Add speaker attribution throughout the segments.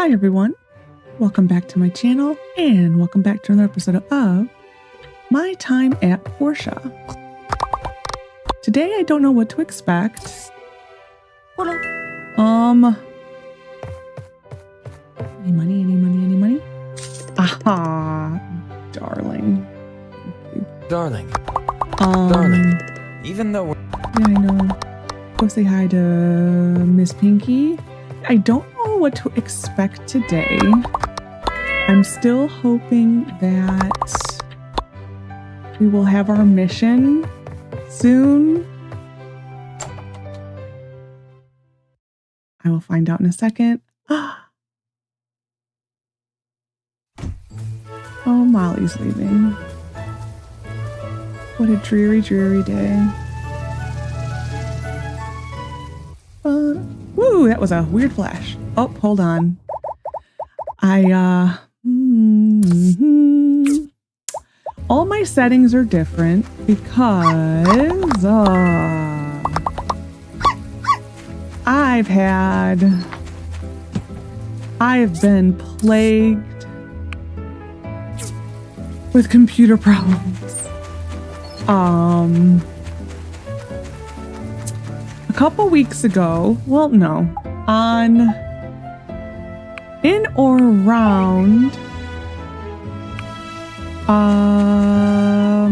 Speaker 1: Hi everyone, welcome back to my channel and welcome back to another episode of My Time at Portia. Today I don't know what to expect. Any money? Aha, darling.
Speaker 2: Darling. Darling. Even though
Speaker 1: yeah, I know. Go say hi to Miss Pinky. I don't know what to expect today. I'm still hoping that we will have our mission soon. I will find out in a second. Oh, Molly's leaving. What a dreary, dreary day. Woo, that was a weird flash. Oh, hold on. All my settings are different because I've been plagued with computer problems. A couple weeks ago, well, no, in or around,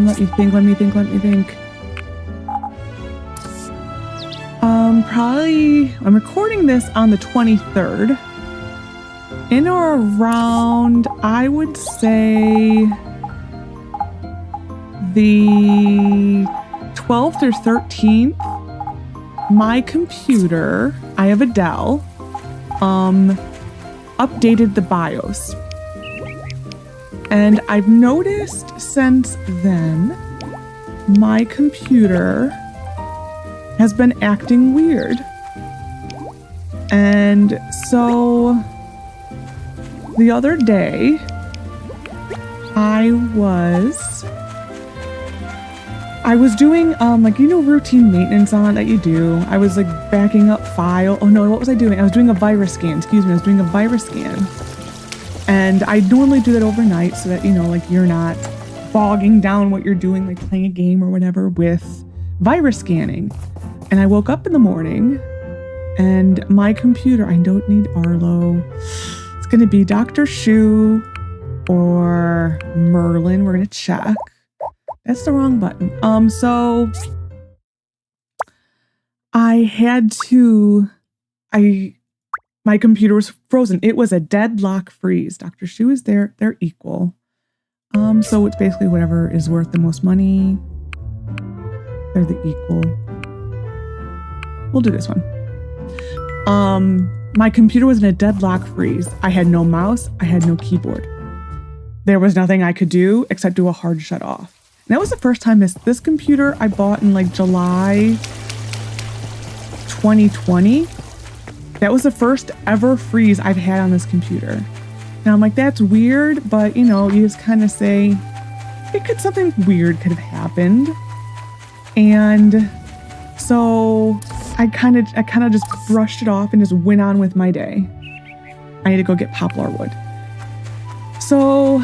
Speaker 1: let me think. Probably, I'm recording this on the 23rd. In or around, I would say the 12th or 13th, my computer, I have a Dell, updated the BIOS. And I've noticed since then, my computer has been acting weird. And so the other day, I was doing, routine maintenance on it that you do. I was backing up file. Oh no, what was I doing? I was doing a virus scan. Excuse me, I was doing a virus scan. And I normally do that overnight so that, you're not bogging down what you're doing, like playing a game or whatever with virus scanning. And I woke up in the morning and my computer, I don't need Arlo. It's going to be Dr. Shu or Merlin. We're going to check. That's the wrong button. So my computer was frozen. It was a deadlock freeze. Dr. Shu is there. They're equal. So it's basically whatever is worth the most money. They're the equal. We'll do this one. My computer was in a deadlock freeze. I had no mouse. I had no keyboard. There was nothing I could do except do a hard shut off. And that was the first time this computer I bought in July 2020. That was the first ever freeze I've had on this computer. Now I'm like, that's weird, but you just kind of say, something weird could have happened. And so I kind of just brushed it off and just went on with my day. I need to go get poplar wood. So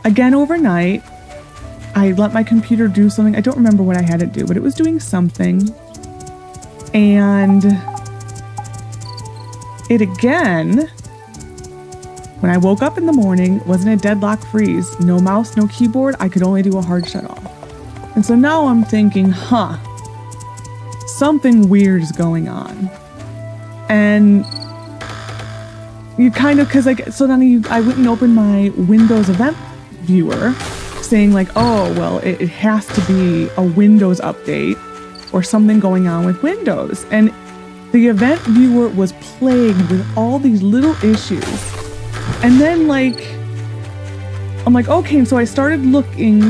Speaker 1: again, overnight, I let my computer do something. I don't remember what I had it do, but it was doing something. And it again, when I woke up in the morning, wasn't a deadlock freeze. No mouse, no keyboard. I could only do a hard shut off. And so now I'm thinking, something weird is going on. And you kind of, I went and opened my Windows event viewer saying it has to be a Windows update or something going on with Windows. And the event viewer was plagued with all these little issues. And then I'm like, okay. And so I started looking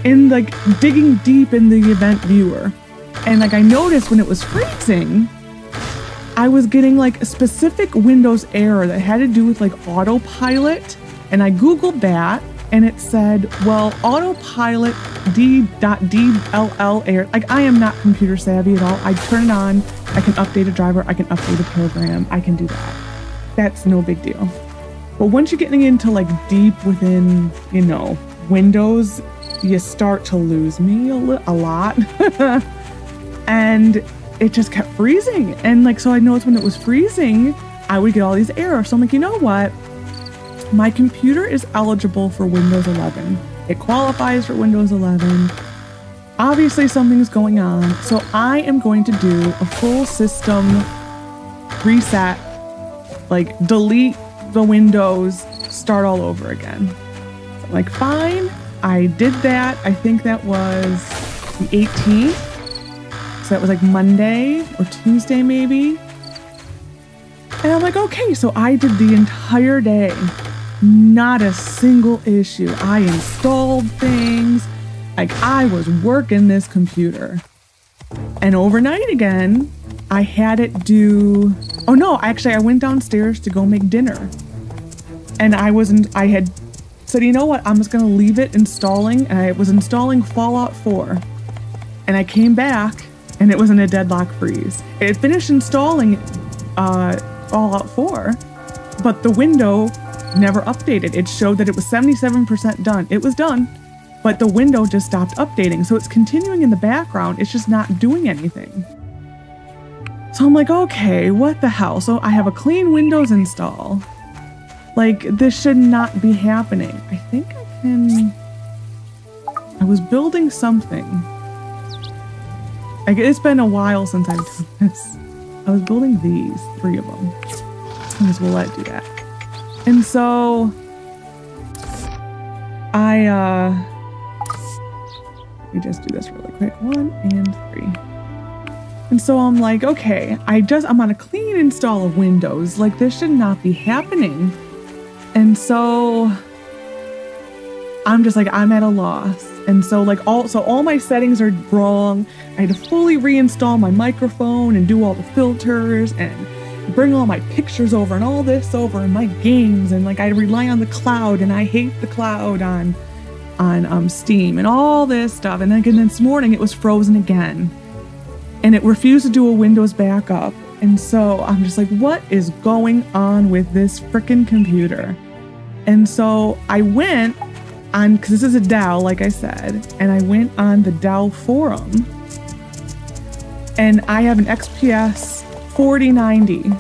Speaker 1: and digging deep in the event viewer. And I noticed when it was freezing, I was getting a specific Windows error that had to do with autopilot. And I Googled that and it said, well, autopilot d.dll error. I am not computer savvy at all. I turn it on, I can update a driver, I can update a program, I can do that. that's no big deal. But once you're getting into like deep within, you know, Windows, you start to lose me a lot. And it just kept freezing. And like, so I noticed when it was freezing, I would get all these errors. So I'm like, you know what? My computer is eligible for Windows 11. It qualifies for Windows 11. Obviously something's going on. So I am going to do a full system reset, like delete the Windows, start all over again. So I'm like, fine. I did that. I think that was the 18th. So that was like Monday or Tuesday maybe. And I'm like, okay, so I did the entire day. Not a single issue. I installed things. Like I was working this computer. And overnight again, I had it do, oh no, actually I went downstairs to go make dinner. And I had said, you know what, I'm just gonna leave it installing. And I was installing Fallout 4. And I came back and it was in a deadlock freeze. It finished installing Fallout 4, but the window never updated. It showed that it was 77% done. It was done, but the window just stopped updating. So it's continuing in the background. It's just not doing anything. So I'm like, okay, what the hell? So I have a clean Windows install. Like, this should not be happening. I think I was building something. Like, it's been a while since I've done this. I was building these, 3 of them. I guess we'll let it do that. And so let me just do this really quick. 1 and 3. And so I'm like, okay, I'm on a clean install of Windows. Like, this should not be happening. And so I'm just like, I'm at a loss. And so like all my settings are wrong. I had to fully reinstall my microphone and do all the filters and bring all my pictures over and all this over and my games. And like, I rely on the cloud and I hate the cloud on Steam and all this stuff. And then this morning it was frozen again and it refused to do a Windows backup. And so I'm just like, what is going on with this frickin' computer? And so I went on, because this is a Dell, like I said, and I went on the Dell forum and I have an XPS 4090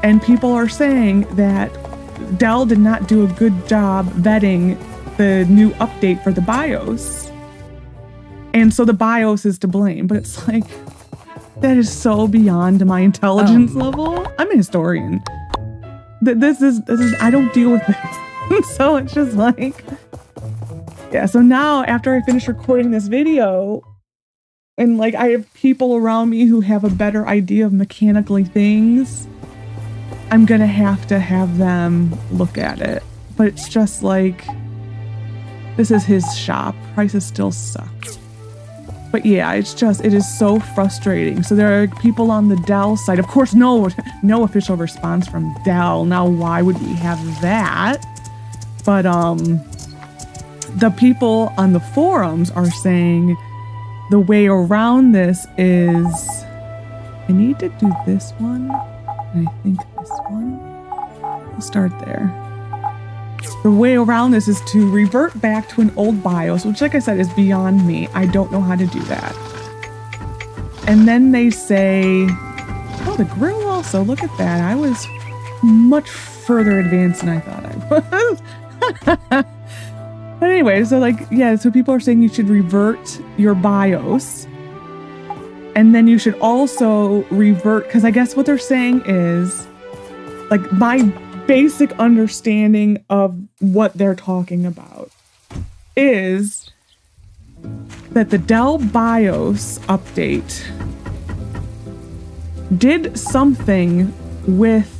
Speaker 1: and people are saying that Dell did not do a good job vetting the new update for the BIOS. And so the BIOS is to blame, but it's like, that is so beyond my intelligence level. I'm a historian. This is I don't deal with this. So it's just like, yeah. So now after I finish recording this video and like I have people around me who have a better idea of mechanically things, I'm gonna have to have them look at it. But it's just like, this is his shop. Prices still suck. But yeah, it is so frustrating. So there are people on the Dell site. Of course, no official response from Dell. Now, why would we have that? But the people on the forums are saying the way around this is, I need to do this one, and I think this one. We'll start there. The way around this is to revert back to an old BIOS, which, like I said, is beyond me. I don't know how to do that. And then they say, oh, the grill also, look at that. I was much further advanced than I thought I was. But anyway, so like, yeah, so people are saying you should revert your BIOS. And then you should also revert, because I guess what they're saying is, like, my basic understanding of what they're talking about is that the Dell BIOS update did something with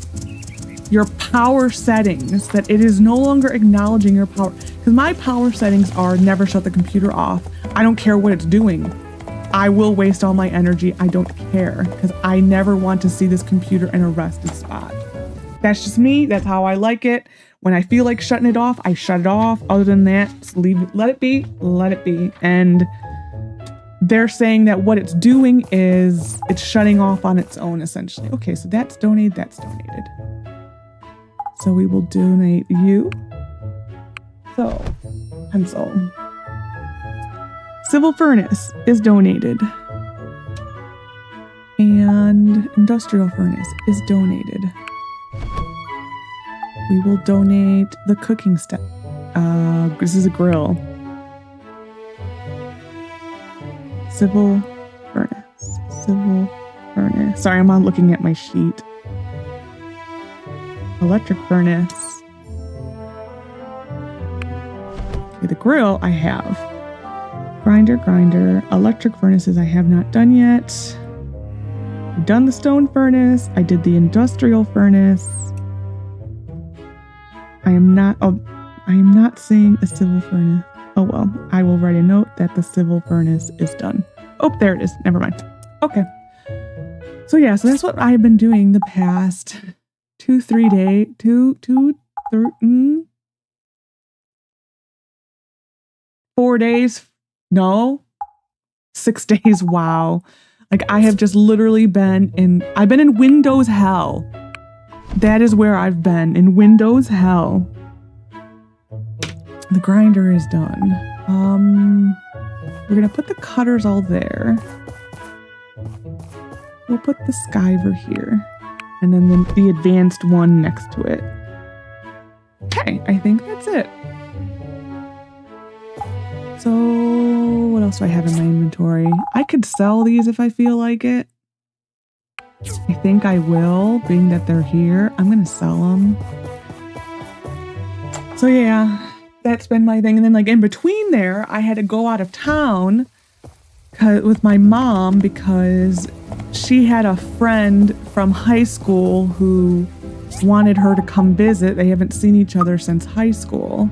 Speaker 1: your power settings, that it is no longer acknowledging your power. Because my power settings are never shut the computer off. I don't care what it's doing. I will waste all my energy. I don't care, because I never want to see this computer in a rested spot. That's just me. That's how I like it. When I feel like shutting it off, I shut it off. Other than that, just leave it, let it be, let it be. And they're saying that what it's doing is it's shutting off on its own, essentially. Okay, so that's donated, that's donated. So we will donate you. So, pencil. Civil furnace is donated. And industrial furnace is donated. We will donate the cooking step. This is a grill. Civil furnace. Civil furnace. Sorry, I'm on looking at my sheet. Electric furnace. Okay, the grill I have. Grinder. Electric furnaces I have not done yet. I've done the stone furnace. I did the industrial furnace. I am not seeing a civil furnace. Oh well, I will write a note that the civil furnace is done. Oh, there it is. Never mind. Okay. So yeah, so that's what I've been doing the past 4 days. No, 6 days. Wow. Like I have just literally I've been in Windows hell. That is where I've been, in Windows hell. The grinder is done. We're gonna put the cutters all there. We'll put the skiver here. And then the advanced one next to it. Okay, I think that's it. So, what else do I have in my inventory? I could sell these if I feel like it. I think I will, being that they're here. I'm gonna sell them. So yeah, that's been my thing. And then like in between there, I had to go out of town with my mom because she had a friend from high school who wanted her to come visit. They haven't seen each other since high school.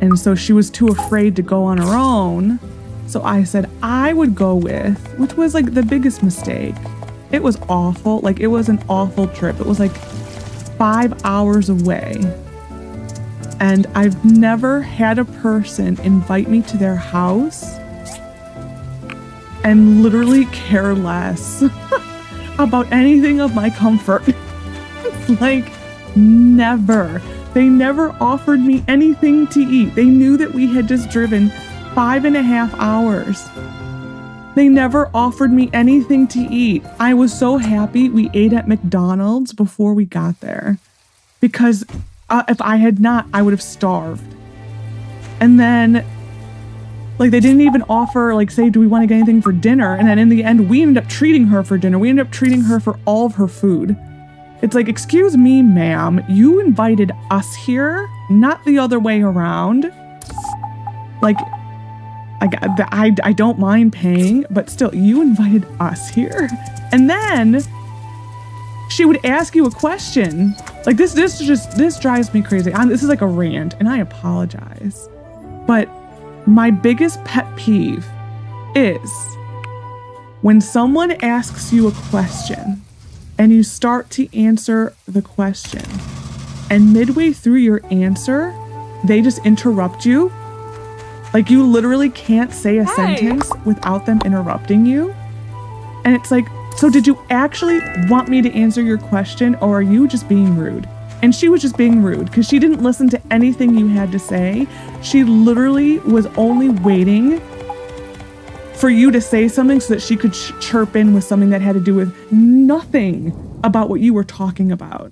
Speaker 1: And so she was too afraid to go on her own. So I said I would go with, which was like the biggest mistake. It was awful. Like it was an awful trip. It was like 5 hours away. And I've never had a person invite me to their house and literally care less about anything of my comfort. It's like never. They never offered me anything to eat. They knew that we had just driven 5.5 hours. They never offered me anything to eat. I was so happy we ate at McDonald's before we got there. Because if I had not, I would have starved. And then, like, they didn't even offer, like, say, do we want to get anything for dinner? And then in the end, we ended up treating her for dinner. We ended up treating her for all of her food. It's like, excuse me, ma'am, you invited us here, not the other way around. Like, I don't mind paying, but still, you invited us here. And then she would ask you a question. Like this drives me crazy. This is like a rant, and I apologize. But my biggest pet peeve is when someone asks you a question and you start to answer the question, and midway through your answer, they just interrupt you. Like you literally can't say a sentence without them interrupting you. And it's like, so did you actually want me to answer your question, or are you just being rude? And she was just being rude because she didn't listen to anything you had to say. She literally was only waiting for you to say something so that she could chirp in with something that had to do with nothing about what you were talking about.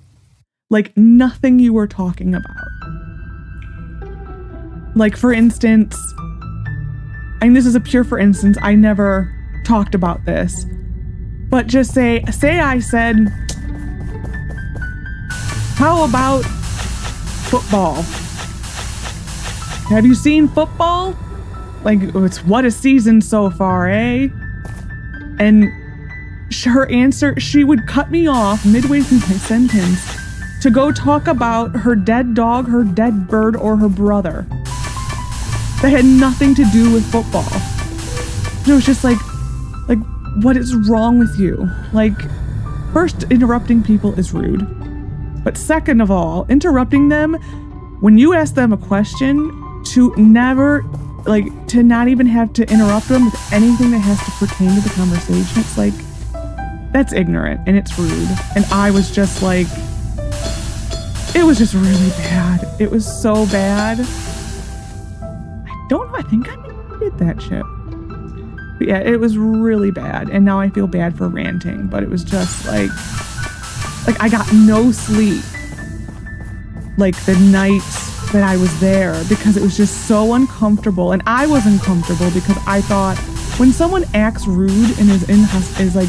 Speaker 1: Like nothing you were talking about. Like for instance, and this is a pure for instance, I never talked about this, but just say I said, how about football? Have you seen football? Like, it's what a season so far, eh? And her answer, she would cut me off midway through my sentence to go talk about her dead dog, her dead bird, or her brother. That had nothing to do with football. It was just like, what is wrong with you? Like, first, interrupting people is rude. But second of all, interrupting them, when you ask them a question, to never, like, to not even have to interrupt them with anything that has to pertain to the conversation, it's like, that's ignorant and it's rude. And I was just like, It was just really bad. It was so bad. I don't know. I think I did that ship. But yeah, it was really bad. And now I feel bad for ranting, but it was just like I got no sleep like the night that I was there because it was just so uncomfortable. And I was uncomfortable because I thought when someone acts rude and is like,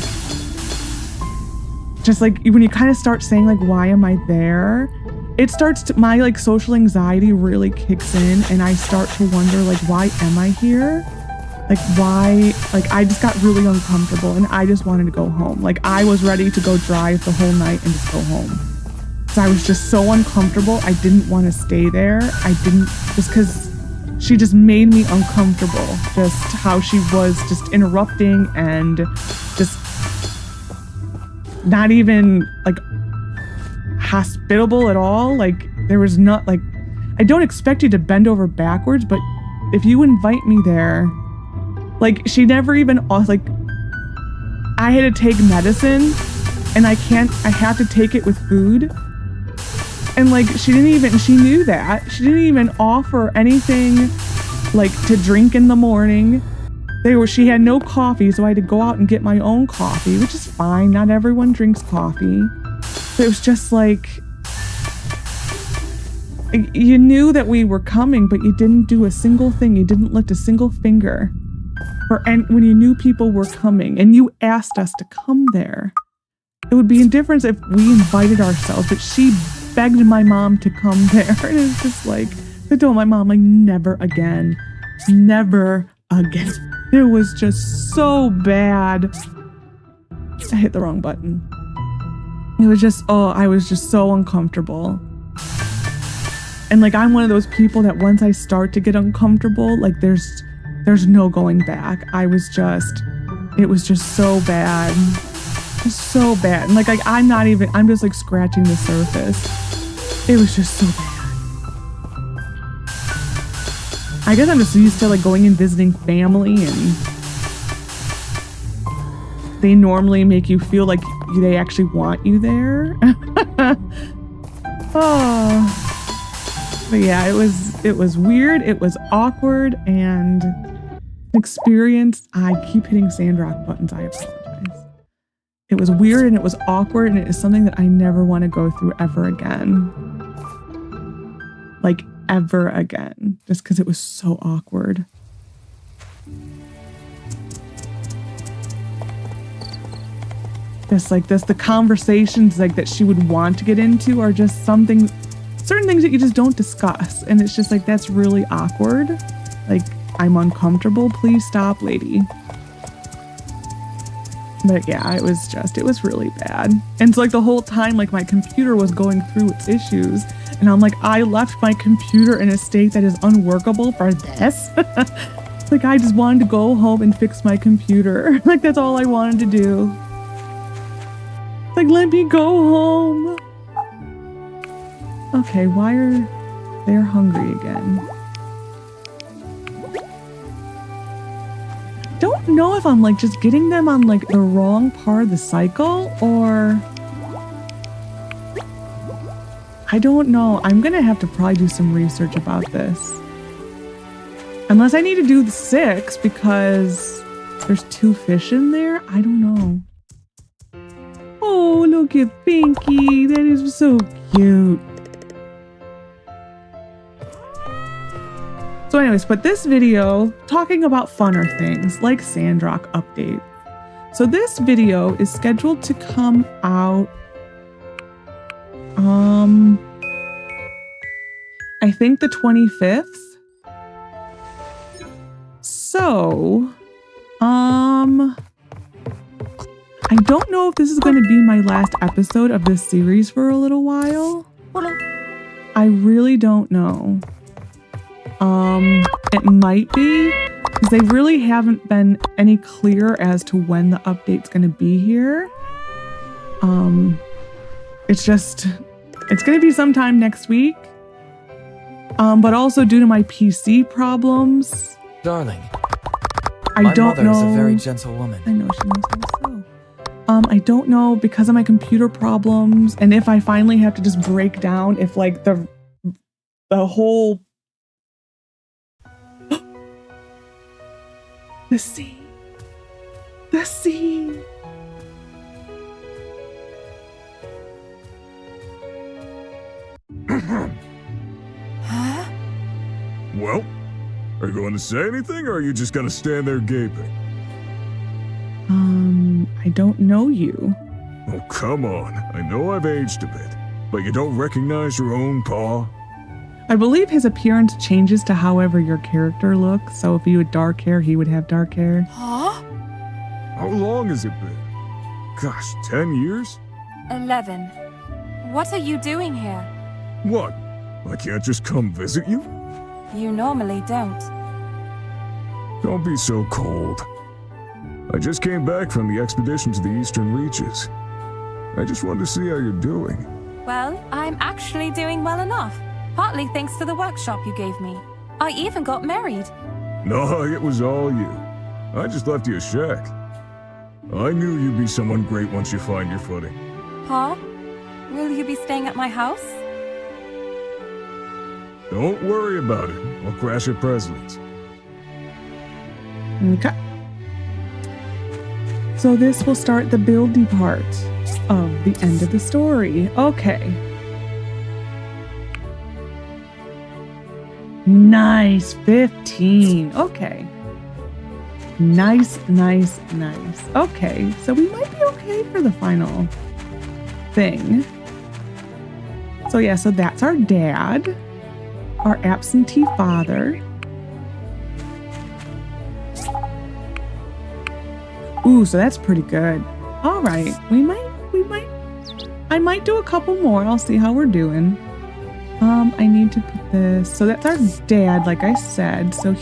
Speaker 1: just like when you kind of start saying like, why am I there? It starts to, my like social anxiety really kicks in and I start to wonder like, why am I here? Like why, like I just got really uncomfortable and I just wanted to go home. Like I was ready to go drive the whole night and just go home. So I was just so uncomfortable. I didn't want to stay there. I didn't, just because she just made me uncomfortable. Just how she was just interrupting and just not even like hospitable at all. Like there was not like, I don't expect you to bend over backwards, but if you invite me there, like she never even, like I had to take medicine and I have to take it with food. And like, she knew that. She didn't even offer anything like to drink in the morning. She had no coffee, so I had to go out and get my own coffee, which is fine. Not everyone drinks coffee. But it was just like, you knew that we were coming, but you didn't do a single thing. You didn't lift a single finger. And when you knew people were coming and you asked us to come there, it would be a difference if we invited ourselves, but she begged my mom to come there. And it's just like, I told my mom, like, never again. Never again. It was just so bad. I hit the wrong button. It was just, I was just so uncomfortable. And like, I'm one of those people that once I start to get uncomfortable, like there's no going back. It was just so bad. So bad. And like I'm just like scratching the surface. It was just so bad. I guess I'm just used to like going and visiting family and they normally make you feel like they actually want you there. Oh. But yeah, it was weird. It was awkward and experience. I keep hitting Sandrock buttons. I apologize. It was weird and it was awkward and it is something that I never want to go through ever again. Like ever again. Just because it was so awkward. Just like this, the conversations like that she would want to get into are just certain things that you just don't discuss. And it's just like, that's really awkward. Like, I'm uncomfortable. Please stop, lady. But yeah, it was really bad. And so like the whole time, like my computer was going through its issues and I'm like, I left my computer in a state that is unworkable for this. Like I just wanted to go home and fix my computer. Like that's all I wanted to do. Like, let me go home. Okay, why are they hungry again? Don't know if I'm like just getting them on like the wrong part of the cycle or I don't know. I'm gonna have to probably do some research about this. Unless I need to do the 6 because there's 2 fish in there. I don't know. Oh, look at Pinky. That is so cute. So anyways, but this video talking about funner things like Sandrock update. So this video is scheduled to come out I think the 25th. So I don't know if this is going to be my last episode of this series for a little while. I really don't know. It might be, because they really haven't been any clear as to when the update's going to be here. It's going to be sometime next week. But also due to my PC problems.
Speaker 2: Darling,
Speaker 1: I don't know.
Speaker 2: My mother is a very gentle woman.
Speaker 1: I know she knows how to sew. I don't know because of my computer problems, and if I finally have to just break down, if like the whole the scene.
Speaker 3: Huh?
Speaker 4: Well, are you going to say anything, or are you just going to stand there gaping?
Speaker 1: I don't know you.
Speaker 4: Oh, come on. I know I've aged a bit, but you don't recognize your own paw?
Speaker 1: I believe his appearance changes to however your character looks, so if you had dark hair, he would have dark hair.
Speaker 3: Huh?
Speaker 4: How long has it been? Gosh, 10 years?
Speaker 3: 11. What are you doing here?
Speaker 4: What? I can't just come visit you?
Speaker 3: You normally don't.
Speaker 4: Don't be so cold. I just came back from the expedition to the Eastern Reaches. I just wanted to see how you're doing.
Speaker 3: Well, I'm actually doing well enough. Partly thanks to the workshop you gave me. I even got married.
Speaker 4: No, it was all you. I just left you a shack. I knew you'd be someone great once you find your footing.
Speaker 3: Pa? Will you be staying at my house?
Speaker 4: Don't worry about it. I'll crash at Presley's.
Speaker 1: Okay. So this will start the buildy part of the end of the story. Okay. Nice. 15. Okay. Nice. Okay, so we might be okay for the final thing. So yeah, so that's our dad, our absentee father. Ooh, so that's pretty good. All right, I might do a couple more. I'll see how we're doing. I need to put this, so that's our dad, like I said. So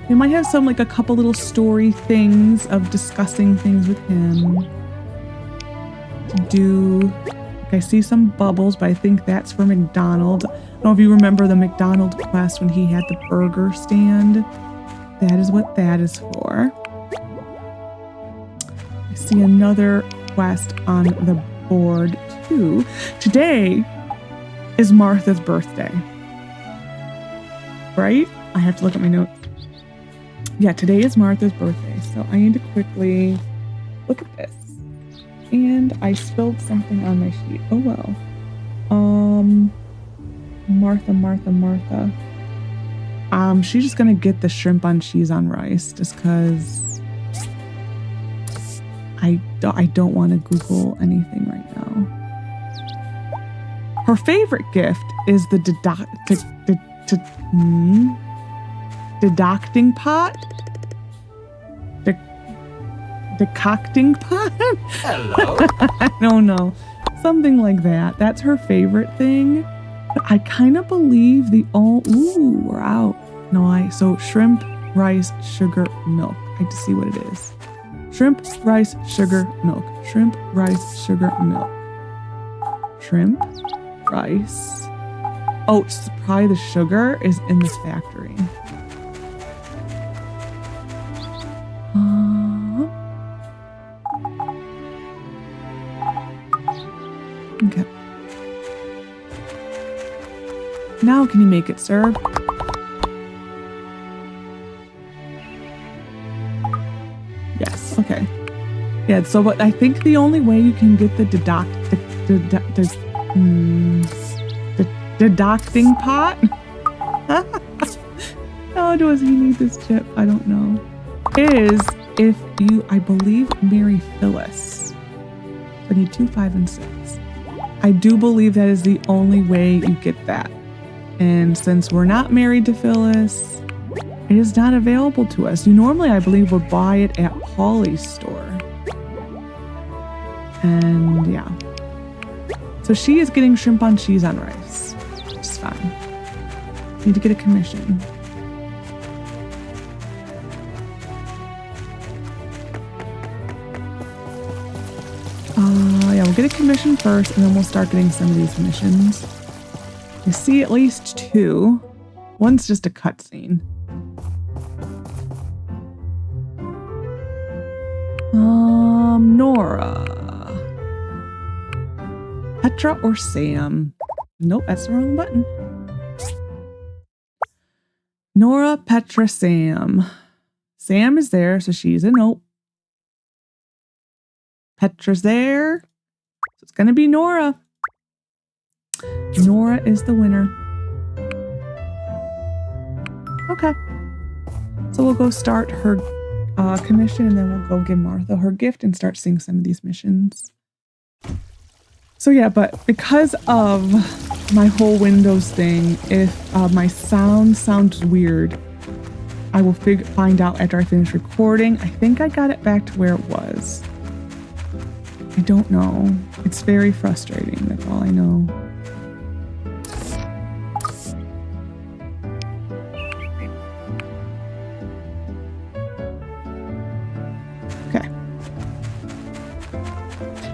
Speaker 1: we might have some, like a couple little story things of discussing things with him. Like I see some bubbles, but I think that's for McDonald's. I don't know if you remember the McDonald's quest when he had the burger stand. That is what that is for. I see another quest on the board too. Today is Martha's birthday. Right? I have to look at my notes. Yeah, today is Martha's birthday, so I need to quickly look at this. And I spilled something on my sheet. Oh well. Martha. She's just gonna get the shrimp on cheese on rice just because I don't want to Google anything right now. Her favorite gift is the decocting pot. Decocting pot?
Speaker 2: Hello.
Speaker 1: I don't know. Something like that. That's her favorite thing. But I kind of believe ooh, we're out. No, so shrimp, rice, sugar, milk. I have to see what it is. Shrimp, rice, sugar, milk. Shrimp, rice, sugar, milk. Shrimp, rice. Oh, probably the sugar is in this factory. Okay. Now can you make it, sir? Yes, okay. Yeah, so but I think the only way you can get the deducting pot? How does he need this chip? I don't know. Is if you, I believe, marry Phyllis. I need 2, 5, and 6. I do believe that is the only way you get that. And since we're not married to Phyllis, it is not available to us. You normally, I believe, would buy it at Polly's store. And yeah. So she is getting shrimp on cheese on rice. It's fine. Need to get a commission. Yeah, we'll get a commission first, and then we'll start getting some of these missions. You see at least 2. One's just a cutscene. Nora. Petra or Sam? Nope, that's the wrong button. Nora, Petra, Sam. Sam is there, so she's a nope. Petra's there, so it's gonna be Nora. Nora is the winner. Okay. So we'll go start her commission, and then we'll go give Martha her gift and start seeing some of these missions. So yeah, but because of my whole Windows thing, if my sound sounds weird, I will find out after I finish recording. I think I got it back to where it was. I don't know. It's very frustrating, that's all I know.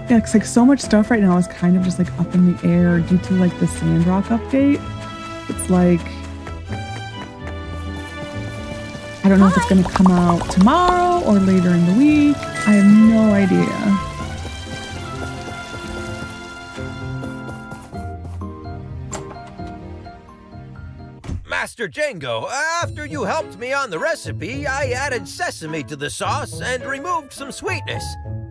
Speaker 1: Yeah, it's like so much stuff right now is kind of just like up in the air due to like the Sandrock update. It's like, I don't know if it's going to come out tomorrow or later in the week. I have no idea.
Speaker 5: Master Django, after you helped me on the recipe, I added sesame to the sauce and removed some sweetness.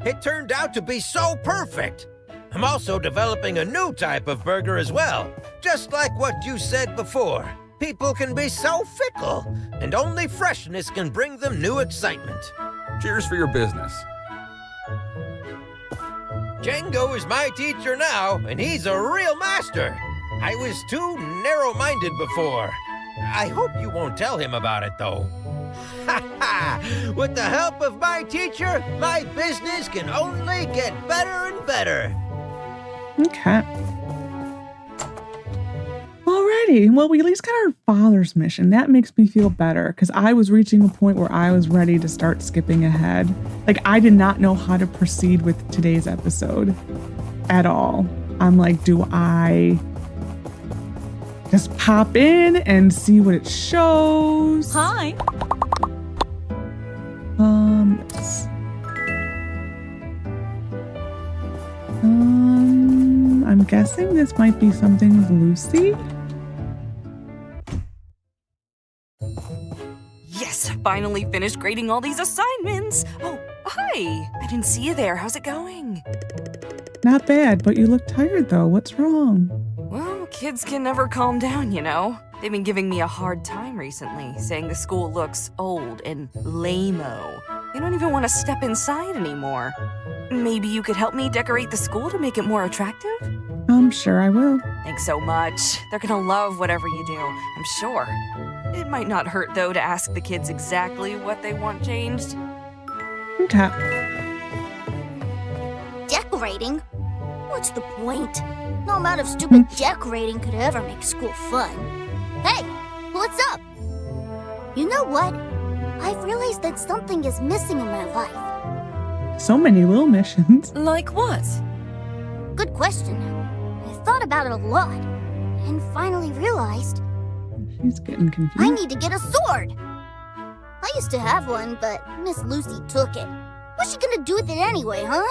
Speaker 5: It turned out to be so perfect. I'm also developing a new type of burger as well. Just like what you said before. People can be so fickle, and only freshness can bring them new excitement.
Speaker 6: Cheers for your business.
Speaker 5: Django is my teacher now, and he's a real master. I was too narrow-minded before. I hope you won't tell him about it, though. Ha ha! With the help of my teacher, my business can only get better and better.
Speaker 1: Okay. Alrighty. Well, we at least got our father's mission. That makes me feel better because I was reaching a point where I was ready to start skipping ahead. Like, I did not know how to proceed with today's episode at all. I'm like, do I just pop in and see what it shows?
Speaker 3: Hi.
Speaker 1: I'm guessing this might be something with Lucy.
Speaker 7: Yes, finally finished grading all these assignments. Oh, hi. I didn't see you there. How's it going?
Speaker 1: Not bad, but you look tired though. What's wrong?
Speaker 7: Well, kids can never calm down, you know. They've been giving me a hard time recently, saying the school looks old and lame-o. They don't even want to step inside anymore. Maybe you could help me decorate the school to make it more attractive?
Speaker 1: I'm sure I will.
Speaker 7: Thanks so much. They're gonna love whatever you do, I'm sure. It might not hurt, though, to ask the kids exactly what they want changed.
Speaker 1: Okay.
Speaker 8: Decorating? What's the point? No amount of stupid decorating could ever make school fun. Hey, what's up? You know what? I've realized that something is missing in my life.
Speaker 1: So many little missions.
Speaker 3: Like what?
Speaker 8: Good question. I thought about it a lot, and finally realized
Speaker 1: She's getting confused.
Speaker 8: I need to get a sword. I used to have one, but Miss Lucy took it. What's she gonna do with it anyway, huh?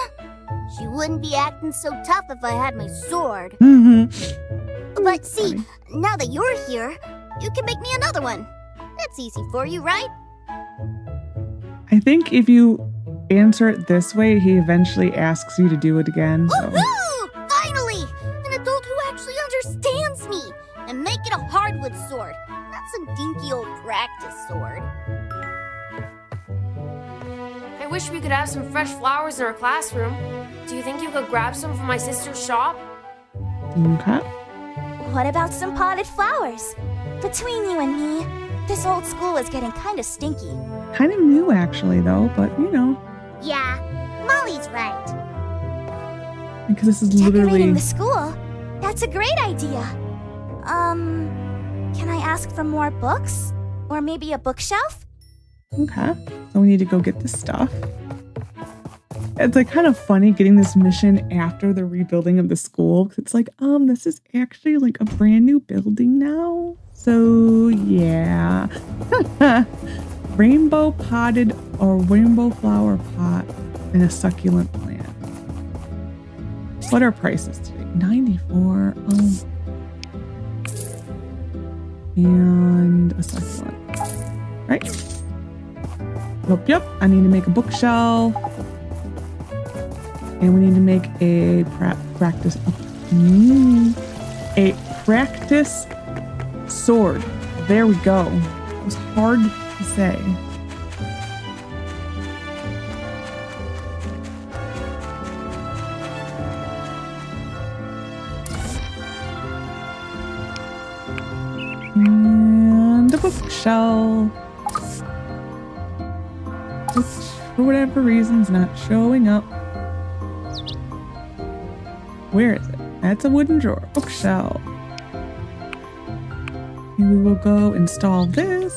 Speaker 8: She wouldn't be acting so tough if I had my sword. But see, now that you're here, you can make me another one. That's easy for you, right?
Speaker 1: I think if you answer it this way, he eventually asks you to do it again. So.
Speaker 8: Woohoo! Finally! An adult who actually understands me! And make it a hardwood sword, not some dinky old practice sword.
Speaker 9: I wish we could have some fresh flowers in our classroom. Do you think you could grab some from my sister's shop?
Speaker 1: Okay.
Speaker 8: What about some potted flowers? Between you and me, this old school is getting kind of stinky.
Speaker 1: Kind of new, actually, though, but you know.
Speaker 8: Yeah, Molly's right.
Speaker 1: Because this is
Speaker 8: Decorating
Speaker 1: literally.
Speaker 8: the school? That's a great idea. Can I ask for more books? Or maybe a bookshelf?
Speaker 1: Okay. So we need to go get this stuff. It's like kind of funny getting this mission after the rebuilding of the school. 'Cause it's like, this is actually like a brand new building now. So yeah. Rainbow potted or rainbow flower pot and a succulent plant. What are prices today? 94. And a succulent. Right? Yep. I need to make a bookshelf. And we need to make a practice sword. There we go. It was hard to say. And a bookshelf. Which, for whatever reason, is not showing up. Where is it? That's a wooden drawer. Bookshelf. And we will go install this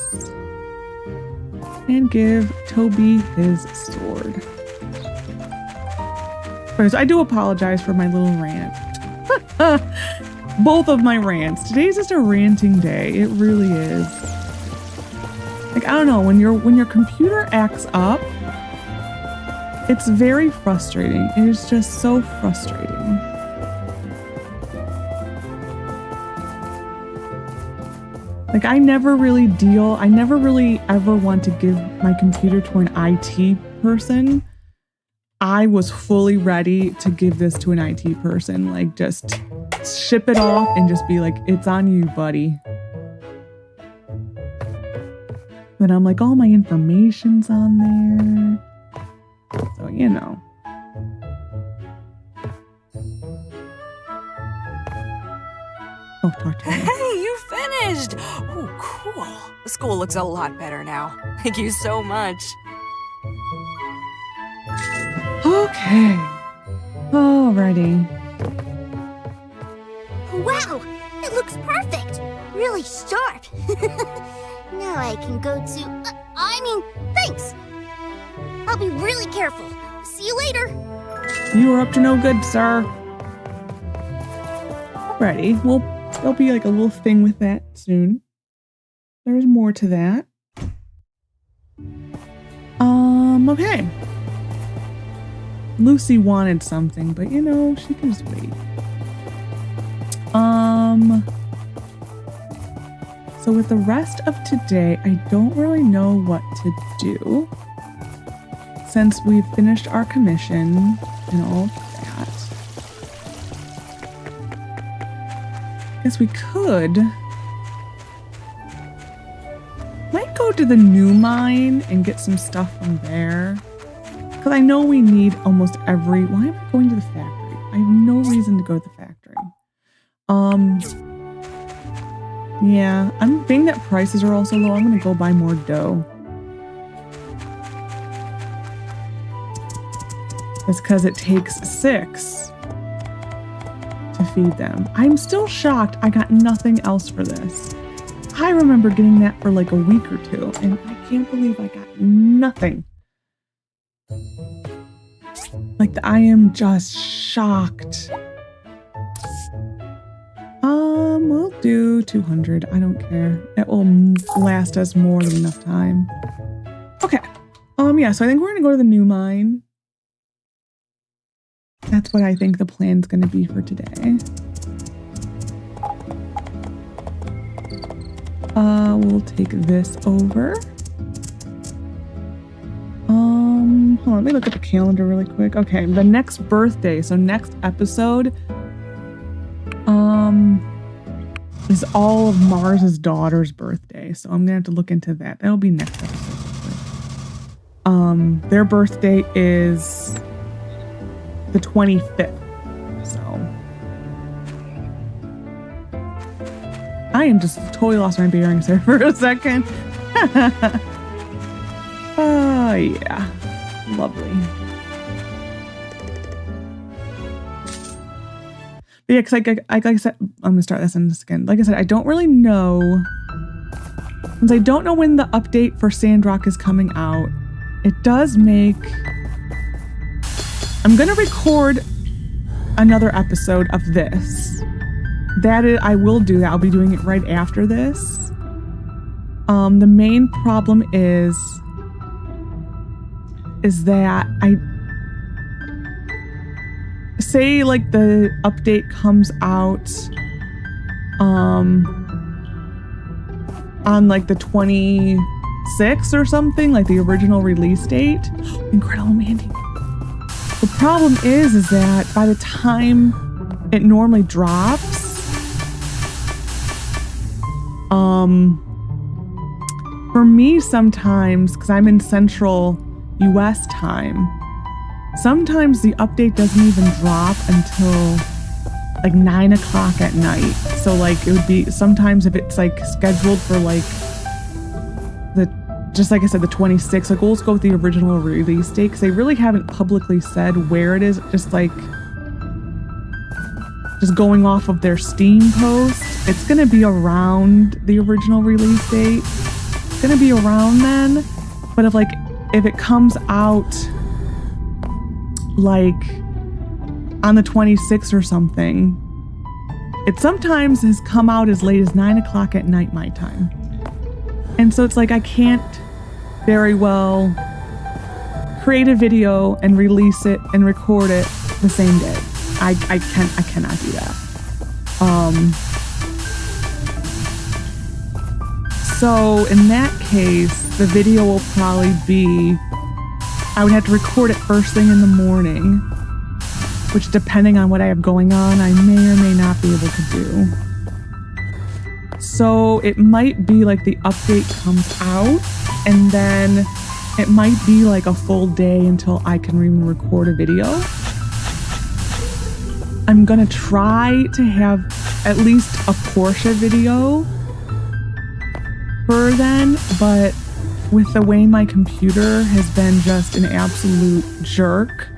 Speaker 1: and give Toby his sword. First, I do apologize for my little rant. Both of my rants. Today's just a ranting day. It really is. Like, I don't know, when your computer acts up, it's very frustrating. It is just so frustrating. Like, I never really ever want to give my computer to an IT person. I was fully ready to give this to an IT person. Like, just ship it off and just be like, it's on you, buddy. Then I'm like, all my information's on there. So, you know. Oh, talk to me.
Speaker 7: Hey, you finished! Oh, cool. The school looks a lot better now. Thank you so much.
Speaker 1: Okay. Alrighty.
Speaker 8: Wow, it looks perfect. Really sharp. Now I can go to... thanks. I'll be really careful. See you later.
Speaker 1: You are up to no good, sir. Alrighty. Well, there'll be like a little thing with that soon. There's more to that. Okay. Lucy wanted something, but you know, she can just wait. So with the rest of today, I don't really know what to do. Since we've finished our commission and all of that. Guess we could. Might go to the new mine and get some stuff from there. Because I know we need almost every... Why am I going to the factory? I have no reason to go to the factory. Yeah, I'm being that prices are also low, I'm going to go buy more dough. That's because it takes 6 to feed them. I'm still shocked I got nothing else for this. I remember getting that for like a week or two, and I can't believe I got nothing. Like, I am just shocked. We'll do 200. I don't care. It will last us more than enough time. Okay. Yeah, so I think we're gonna go to the new mine. That's what I think the plan's gonna be for today. We'll take this over. Hold on, let me look at the calendar really quick. Okay, the next birthday, so next episode, is all of Mars's daughter's birthday. So I'm gonna have to look into that. That'll be next episode. Their birthday is the 25th. So I am just totally lost my bearings there for a second. Oh yeah. Lovely. But yeah, because like I said, I'm gonna start this sentence again. Like I said, I don't really know. Since I don't know when the update for Sandrock is coming out, it does make... I'm gonna record another episode of this. I will do that. I'll be doing it right after this. The main problem is that say like the update comes out on like the 26th or something, like the original release date. Incredible Mandy. The problem is that by the time it normally drops, for me sometimes, because I'm in Central US time, sometimes the update doesn't even drop until like 9 o'clock at night. So like it would be sometimes if it's like scheduled for like just like I said, the 26th, like we'll just go with the original release date because they really haven't publicly said where it is. Just going off of their Steam post, it's gonna be around the original release date. It's gonna be around then. But if it comes out like on the 26th or something, it sometimes has come out as late as 9 o'clock at night my time. And so it's like I can't very well create a video and release it and record it the same day. I cannot do that. So in that case, the video will probably be, I would have to record it first thing in the morning, which depending on what I have going on, I may or may not be able to do. So it might be like the update comes out and then it might be like a full day until I can even record a video. I'm gonna try to have at least a Portia video for then, but with the way my computer has been just an absolute jerk,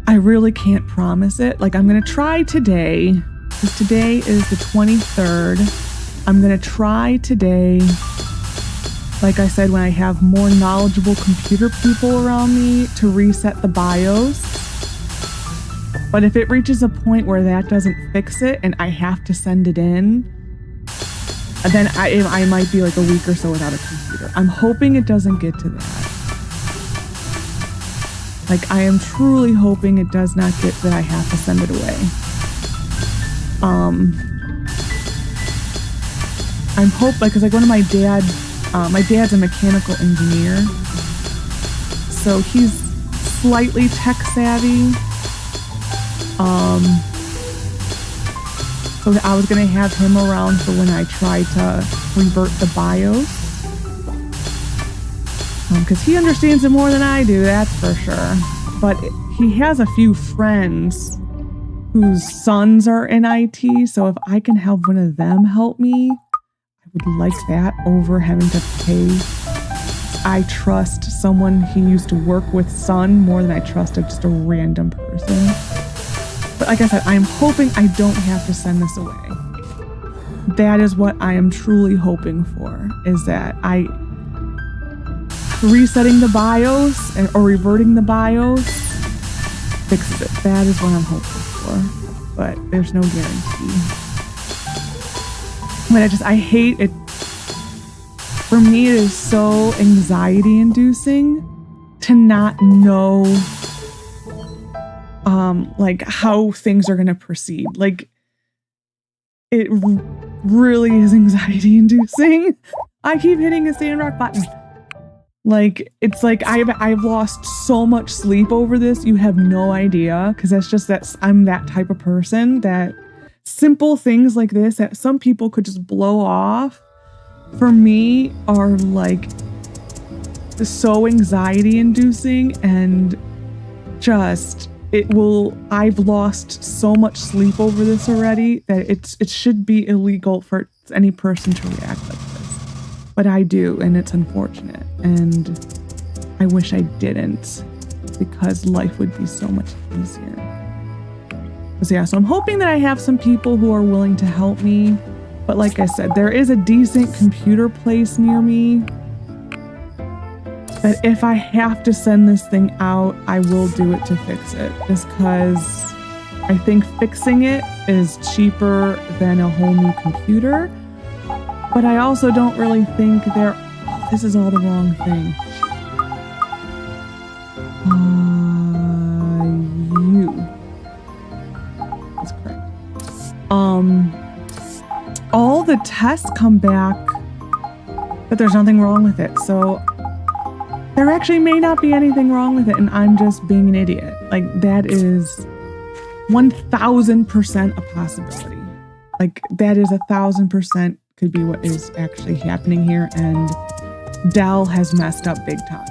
Speaker 1: I really can't promise it. Like I'm gonna try today, because today is the 23rd. I'm gonna try today, like I said, when I have more knowledgeable computer people around me, to reset the BIOS. But if it reaches a point where that doesn't fix it and I have to send it in, then I might be like a week or so without a computer. I'm hoping it doesn't get to that. Like I am truly hoping it does not get that I have to send it away. I'm hoping, because like one of my dad's a mechanical engineer, so he's slightly tech savvy. So I was gonna have him around for when I try to revert the BIOS, because he understands it more than I do, that's for sure. But he has a few friends whose sons are in IT, so if I can have one of them help me, I would like that over having to pay. I trust someone he used to work with son more than I trust just a random person. But like I said, I'm hoping I don't have to send this away. That is what I am truly hoping for, is that resetting the BIOS or reverting the BIOS fixes it. That is what I'm hoping for, but there's no guarantee. But I hate it. For me, it is so anxiety inducing to not know like how things are going to proceed. Like it really is anxiety inducing. I keep hitting a Sandrock button. Like it's like I've lost so much sleep over this. You have no idea, because I'm that type of person that simple things like this that some people could just blow off, for me are like so anxiety inducing, and just I've lost so much sleep over this already that it should be illegal for any person to react like this. But I do, and it's unfortunate, and I wish I didn't, because life would be so much easier. So yeah, so I'm hoping that I have some people who are willing to help me. But like I said, there is a decent computer place near me that if I have to send this thing out, I will do it to fix it, just because I think fixing it is cheaper than a whole new computer. But I also don't really think this is all the wrong thing. You. all the tests come back that there's nothing wrong with it. So there actually may not be anything wrong with it, and I'm just being an idiot. Like, that is 1000% a possibility. Like, that is 1000% could be what is actually happening here, and Dell has messed up big time.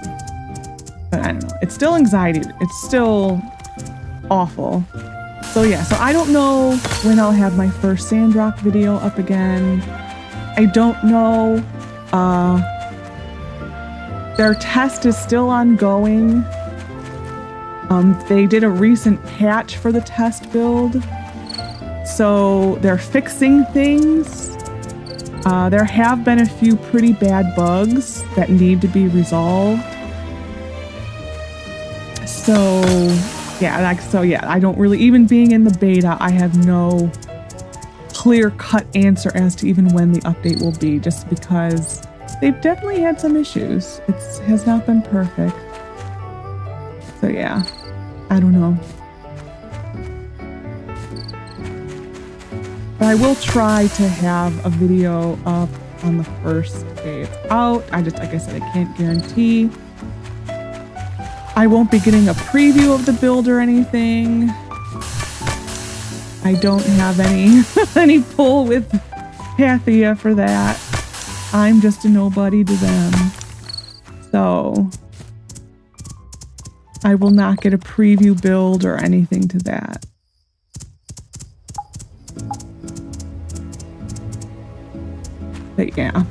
Speaker 1: But I don't know. It's still anxiety. It's still awful. So yeah, so I don't know when I'll have my first Sandrock video up again. I don't know. Their test is still ongoing. They did a recent patch for the test build. So they're fixing things. There have been a few pretty bad bugs that need to be resolved. So yeah, I don't really, even being in the beta, I have no clear-cut answer as to even when the update will be, just because they've definitely had some issues. It has not been perfect. So yeah, I don't know. But I will try to have a video up on the first day it's out. Like I said, I can't guarantee. I won't be getting a preview of the build or anything. I don't have any pull with Pathia for that. I'm just a nobody to them. So I will not get a preview build or anything to that. But yeah,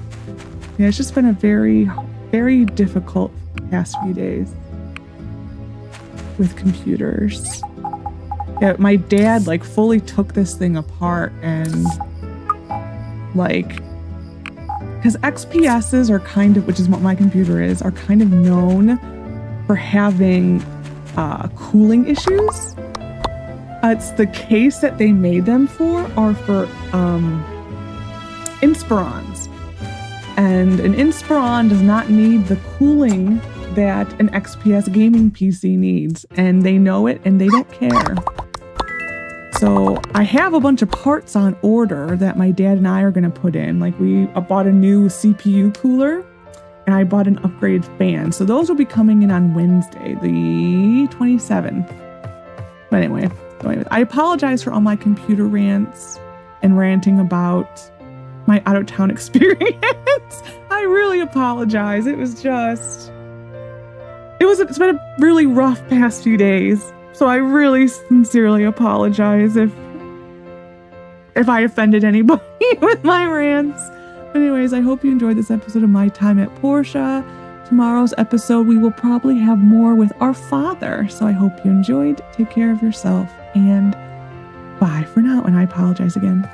Speaker 1: it's just been a very, very difficult past few days with computers. Yeah, my dad like fully took this thing apart, and like, because XPSs are kind of, which is what my computer is, are kind of known for having cooling issues. It's the case that they made them for are for Inspirons, and an Inspiron does not need the cooling that an XPS gaming PC needs, and they know it and they don't care. So I have a bunch of parts on order that my dad and I are going to put in. Like, we bought a new CPU cooler, and I bought an upgraded fan. So those will be coming in on Wednesday, the 27th. But anyway, I apologize for all my computer rants and ranting about my out-of-town experience. I really apologize. It's been a really rough past few days. So I really sincerely apologize if I offended anybody with my rants. But anyways, I hope you enjoyed this episode of My Time at Portia. Tomorrow's episode, we will probably have more with our father. So I hope you enjoyed. Take care of yourself, and bye for now. And I apologize again.